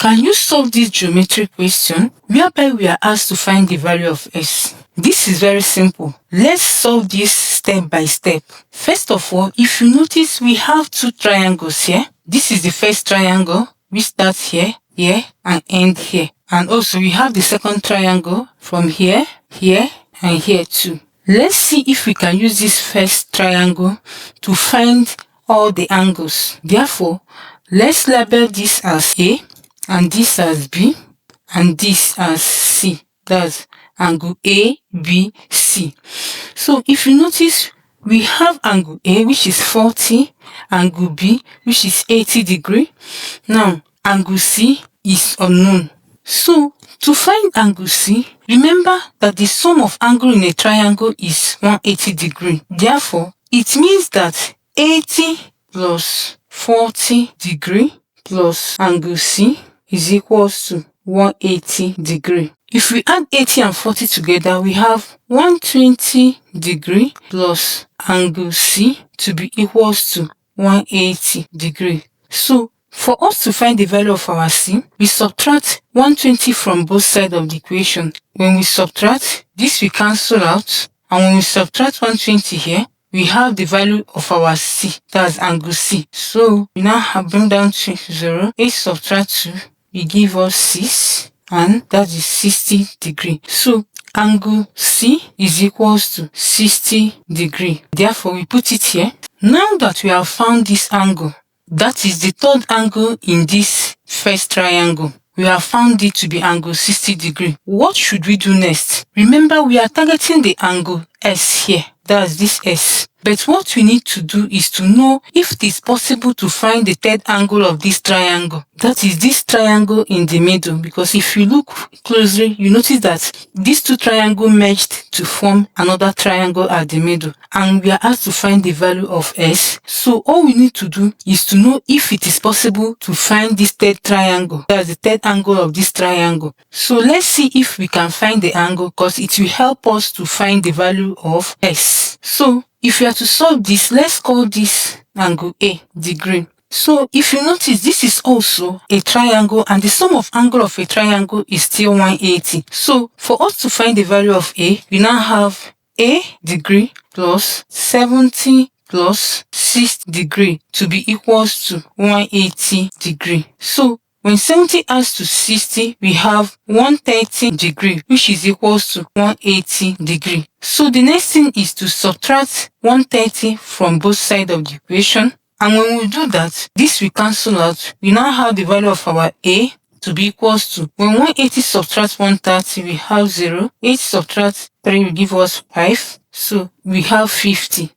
Can you solve this geometric question whereby we are asked to find the value of s? This is very simple. Let's solve this step by step. First of all, if you notice, we have two triangles here. This is the first triangle, which starts here, here, and end here. And also we have the second triangle from here, here, and here too. Let's see if we can use this first triangle to find all the angles. Therefore, let's label this as A, and this as B, and this as C. That's angle A, B, C. So if you notice, we have angle A, which is 40, angle B, which is 80 degrees. Now, angle C is unknown. So, to find angle C, remember that the sum of angle in a triangle is 180 degrees. Therefore, it means that 80 plus 40 degrees plus angle C is equals to 180 degrees. If we add 80 and 40 together, we have 120 degrees plus angle C to be equals to 180 degrees. So, for us to find the value of our C, we subtract 120 from both sides of the equation. When we subtract, this will cancel out. And when we subtract 120 here, we have the value of our C, that's angle C. So, we now have bring down to 0. 8 subtract 2 will give us 6. And that is 60 degrees. So, angle C is equals to 60 degrees. Therefore, we put it here. Now that we have found this angle, that is the third angle in this first triangle, we have found it to be angle 60 degrees. What should we do next? Remember, we are targeting the angle S here. That's this S. But what we need to do is to know if it is possible to find the third angle of this triangle. That is this triangle in the middle. Because if you look closely, you notice that these two triangles merged to form another triangle at the middle. And we are asked to find the value of S. So all we need to do is to know if it is possible to find this third triangle. That's the third angle of this triangle. So let's see if we can find the angle, because it will help us to find the value of S. So, if we are to solve this, let's call this angle A, degree. So, if you notice, this is also a triangle, and the sum of angle of a triangle is still 180. So, for us to find the value of A, we now have A degree plus 70 plus 6 degree to be equals to 180 degree. So, when 70 adds to 60, we have 130 degree, which is equals to 180 degree. So the next thing is to subtract 130 from both sides of the equation. And when we do that, this will cancel out. We now have the value of our A to be equals to, when 180 subtracts 130, we have 0. 8 subtracts 3 will give us 5. So we have 50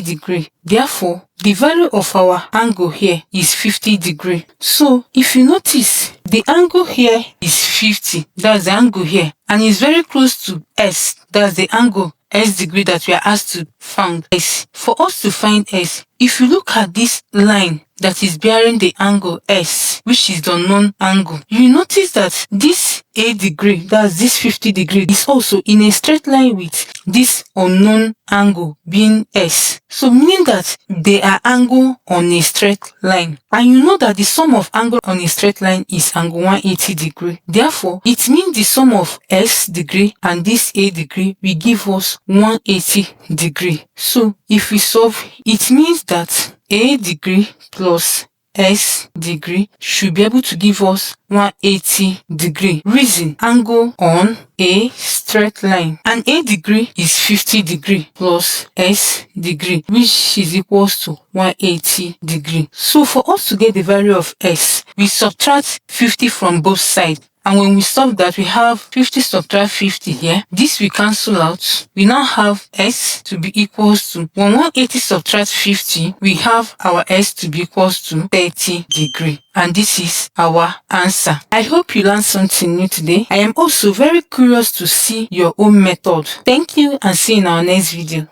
degree. Therefore, the value of our angle here is 50 degree. So if you notice, the angle here is 50. That's the angle here. And it's very close to S. That's the angle S degree that we are asked to find S. For us to find S, if you look at this line that is bearing the angle S, which is the unknown angle, you notice that this A degree, that's this 50 degree, is also in a straight line with this unknown angle being S. So meaning that they are angle on a straight line. And you know that the sum of angle on a straight line is angle 180 degree. Therefore, it means the sum of S degree and this A degree will give us 180 degree. So if we solve, it means that A degree plus S degree should be able to give us 180 degree. Reason, angle on a straight line, and A degree is 50 degree plus S degree, which is equals to 180 degree. So for us to get the value of S, we subtract 50 from both sides. And when we solve that, we have 50 subtract 50 here. This will cancel out. We now have S to be equals to, when 180 subtract 50, we have our S to be equals to 30 degree. And this is our answer. I hope you learned something new today. I am also very curious to see your own method. Thank you, and see you in our next video.